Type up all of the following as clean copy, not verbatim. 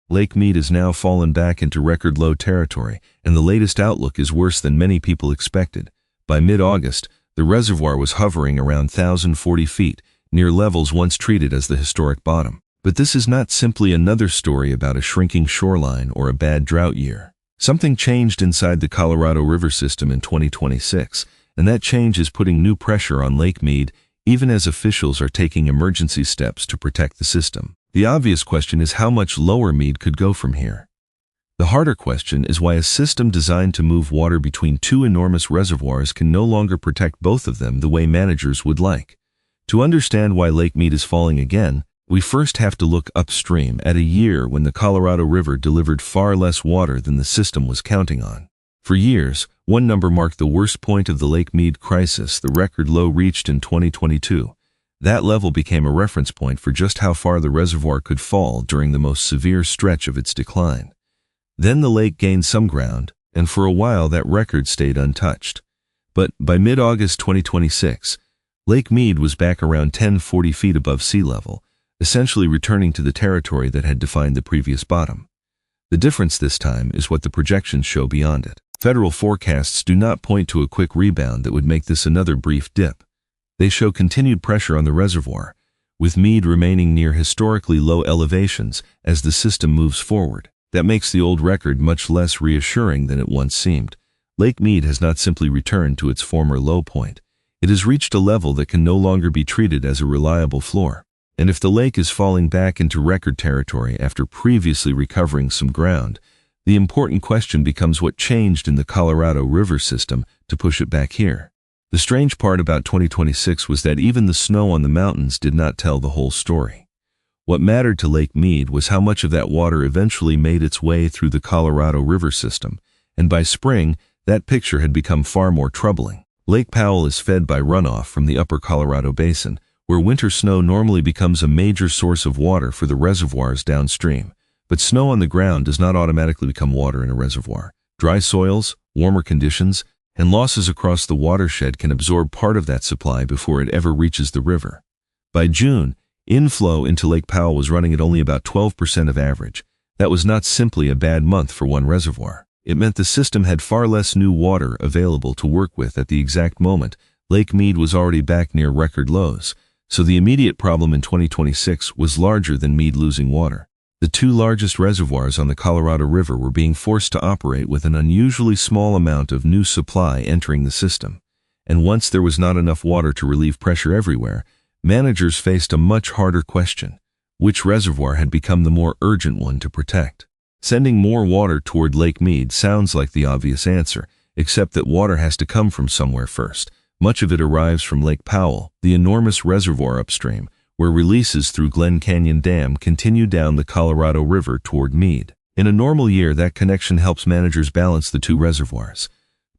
Lake Mead has now fallen back into record low territory, and the latest outlook is worse than many people expected. By mid-August, the reservoir was hovering around 1,040 feet, near levels once treated as the historic bottom. But this is not simply another story about a shrinking shoreline or a bad drought year. Something changed inside the Colorado River system in 2026, and that change is putting new pressure on Lake Mead, even as officials are taking emergency steps to protect the system. The obvious question is how much lower Mead could go from here. The harder question is why a system designed to move water between two enormous reservoirs can no longer protect both of them the way managers would like. To understand why Lake Mead is falling again, we first have to look upstream at a year when the Colorado River delivered far less water than the system was counting on. For years, one number marked the worst point of the Lake Mead crisis, the record low reached in 2022. That level became a reference point for just how far the reservoir could fall during the most severe stretch of its decline. Then the lake gained some ground, and for a while that record stayed untouched. But by mid-August 2026, Lake Mead was back around 1,040 feet above sea level, essentially returning to the territory that had defined the previous bottom. The difference this time is what the projections show beyond it. Federal forecasts do not point to a quick rebound that would make this another brief dip. They show continued pressure on the reservoir, with Mead remaining near historically low elevations as the system moves forward. That makes the old record much less reassuring than it once seemed. Lake Mead has not simply returned to its former low point. It has reached a level that can no longer be treated as a reliable floor. And if the lake is falling back into record territory after previously recovering some ground, the important question becomes what changed in the Colorado River system to push it back here. The strange part about 2026 was that even the snow on the mountains did not tell the whole story. What mattered to Lake Mead was how much of that water eventually made its way through the Colorado River system, and by spring, that picture had become far more troubling. Lake Powell is fed by runoff from the upper Colorado Basin, where winter snow normally becomes a major source of water for the reservoirs downstream. But snow on the ground does not automatically become water in a reservoir. Dry soils, warmer conditions, and losses across the watershed can absorb part of that supply before it ever reaches the river. By June, inflow into Lake Powell was running at only about 12% of average. That was not simply a bad month for one reservoir. It meant the system had far less new water available to work with at the exact moment. Lake Mead was already back near record lows, so the immediate problem in 2026 was larger than Mead losing water. The two largest reservoirs on the Colorado River were being forced to operate with an unusually small amount of new supply entering the system. And once there was not enough water to relieve pressure everywhere, managers faced a much harder question: which reservoir had become the more urgent one to protect? Sending more water toward Lake Mead sounds like the obvious answer, except that water has to come from somewhere first. Much of it arrives from Lake Powell, the enormous reservoir upstream, where releases through Glen Canyon Dam continue down the Colorado River toward Mead. In a normal year, that connection helps managers balance the two reservoirs.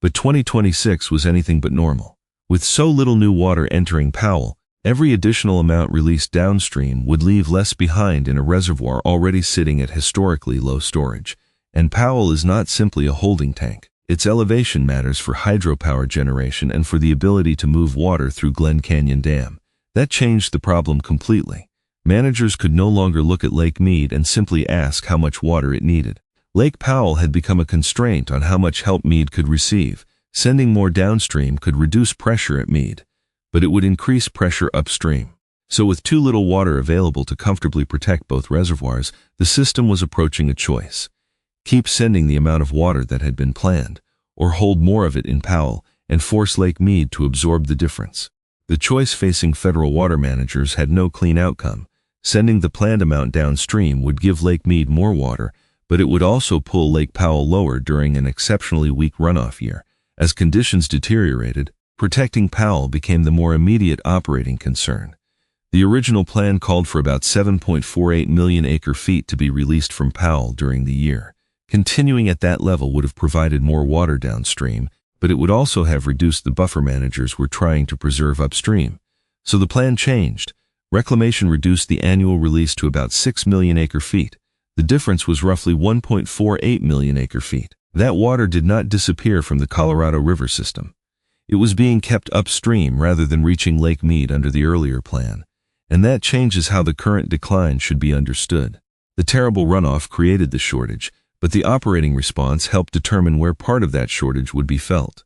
But 2026 was anything but normal. With so little new water entering Powell, every additional amount released downstream would leave less behind in a reservoir already sitting at historically low storage. And Powell is not simply a holding tank. Its elevation matters for hydropower generation and for the ability to move water through Glen Canyon Dam. That changed the problem completely. Managers could no longer look at Lake Mead and simply ask how much water it needed. Lake Powell had become a constraint on how much help Mead could receive. Sending more downstream could reduce pressure at Mead, but it would increase pressure upstream. So with too little water available to comfortably protect both reservoirs, the system was approaching a choice. Keep sending the amount of water that had been planned, or hold more of it in Powell and force Lake Mead to absorb the difference. The choice facing federal water managers had no clean outcome. Sending the planned amount downstream would give Lake Mead more water, but it would also pull Lake Powell lower during an exceptionally weak runoff year. As conditions deteriorated, protecting Powell became the more immediate operating concern. The original plan called for about 7.48 million acre-feet to be released from Powell during the year. Continuing at that level would have provided more water downstream, but it would also have reduced the buffer managers were trying to preserve upstream. So the plan changed. Reclamation reduced the annual release to about 6 million acre-feet. The difference was roughly 1.48 million acre-feet. That water did not disappear from the Colorado River system. It was being kept upstream rather than reaching Lake Mead under the earlier plan, and that changes how the current decline should be understood. The terrible runoff created the shortage, but the operating response helped determine where part of that shortage would be felt.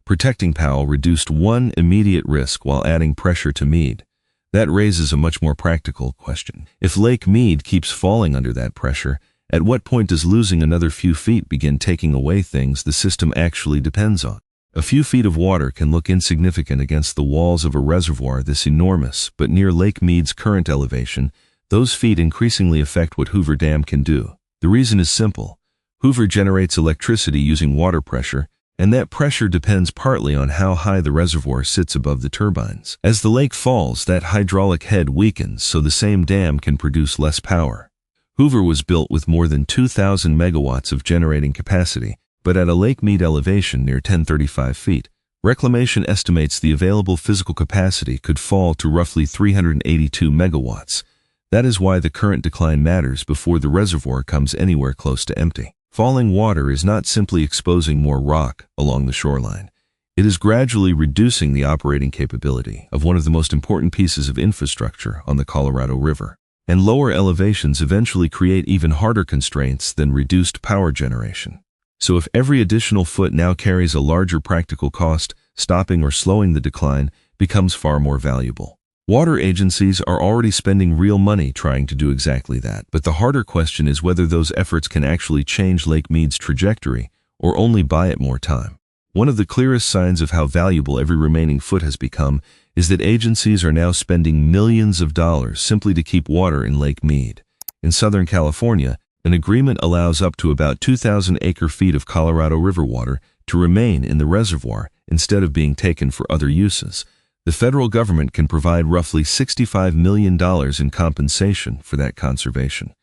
Protecting Powell reduced one immediate risk while adding pressure to Mead. That raises a much more practical question. If Lake Mead keeps falling under that pressure, at what point does losing another few feet begin taking away things the system actually depends on? A few feet of water can look insignificant against the walls of a reservoir this enormous, but near Lake Mead's current elevation, those feet increasingly affect what Hoover Dam can do. The reason is simple. Hoover generates electricity using water pressure, and that pressure depends partly on how high the reservoir sits above the turbines. As the lake falls, that hydraulic head weakens so the same dam can produce less power. Hoover was built with more than 2,000 megawatts of generating capacity, but at a Lake Mead elevation near 1035 feet, reclamation estimates the available physical capacity could fall to roughly 382 megawatts. That is why the current decline matters before the reservoir comes anywhere close to empty. Falling water is not simply exposing more rock along the shoreline. It is gradually reducing the operating capability of one of the most important pieces of infrastructure on the Colorado River. And lower elevations eventually create even harder constraints than reduced power generation. So if every additional foot now carries a larger practical cost, stopping or slowing the decline becomes far more valuable. Water agencies are already spending real money trying to do exactly that, but the harder question is whether those efforts can actually change Lake Mead's trajectory or only buy it more time. One of the clearest signs of how valuable every remaining foot has become is that agencies are now spending millions of dollars simply to keep water in Lake Mead. In Southern California, an agreement allows up to about 2,000 acre-feet of Colorado River water to remain in the reservoir instead of being taken for other uses. The federal government can provide roughly $65 million in compensation for that conservation.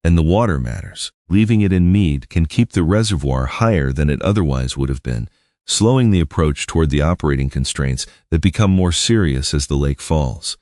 And the water matters. Leaving it in Mead can keep the reservoir higher than it otherwise would have been, slowing the approach toward the operating constraints that become more serious as the lake falls.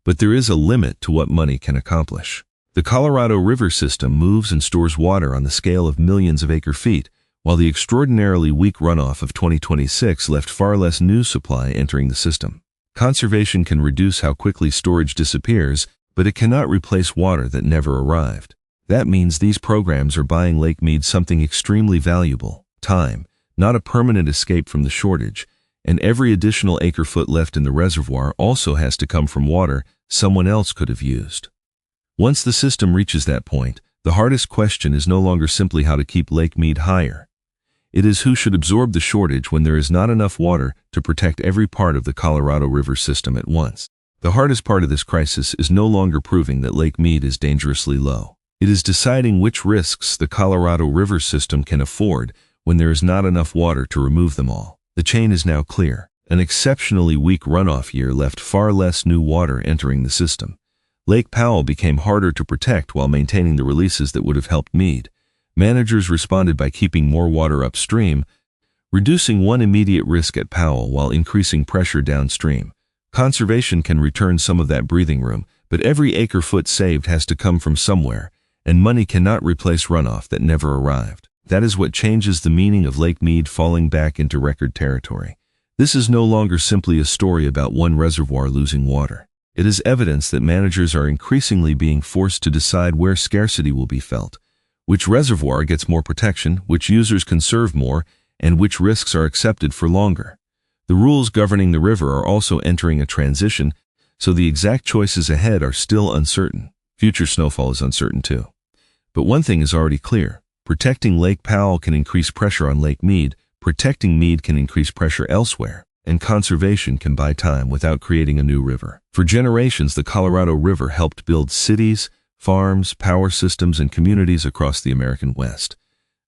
But there is a limit to what money can accomplish. The Colorado River system moves and stores water on the scale of millions of acre-feet, while the extraordinarily weak runoff of 2026 left far less new supply entering the system. Conservation can reduce how quickly storage disappears, but it cannot replace water that never arrived. That means these programs are buying Lake Mead something extremely valuable: time, not a permanent escape from the shortage, and every additional acre-foot left in the reservoir also has to come from water someone else could have used. Once the system reaches that point, the hardest question is no longer simply how to keep Lake Mead higher. It is who should absorb the shortage when there is not enough water to protect every part of the Colorado River system at once. The hardest part of this crisis is no longer proving that Lake Mead is dangerously low. It is deciding which risks the Colorado River system can afford when there is not enough water to remove them all. The chain is now clear. An exceptionally weak runoff year left far less new water entering the system. Lake Powell became harder to protect while maintaining the releases that would have helped Mead. Managers responded by keeping more water upstream, reducing one immediate risk at Powell while increasing pressure downstream. Conservation can return some of that breathing room, but every acre-foot saved has to come from somewhere, and money cannot replace runoff that never arrived. That is what changes the meaning of Lake Mead falling back into record territory. This is no longer simply a story about one reservoir losing water. It is evidence that managers are increasingly being forced to decide where scarcity will be felt, which reservoir gets more protection, which users conserve more, and which risks are accepted for longer. The rules governing the river are also entering a transition, so the exact choices ahead are still uncertain. Future snowfall is uncertain too. But one thing is already clear. Protecting Lake Powell can increase pressure on Lake Mead, protecting Mead can increase pressure elsewhere, and conservation can buy time without creating a new river. For generations, the Colorado River helped build cities, farms, power systems, and communities across the American West.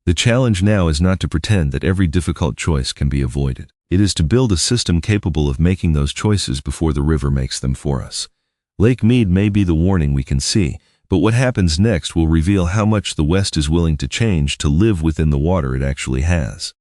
The challenge now is not to pretend that every difficult choice can be avoided. It is to build a system capable of making those choices before the river makes them for us. Lake Mead may be the warning we can see, but what happens next will reveal how much the West is willing to change to live within the water it actually has.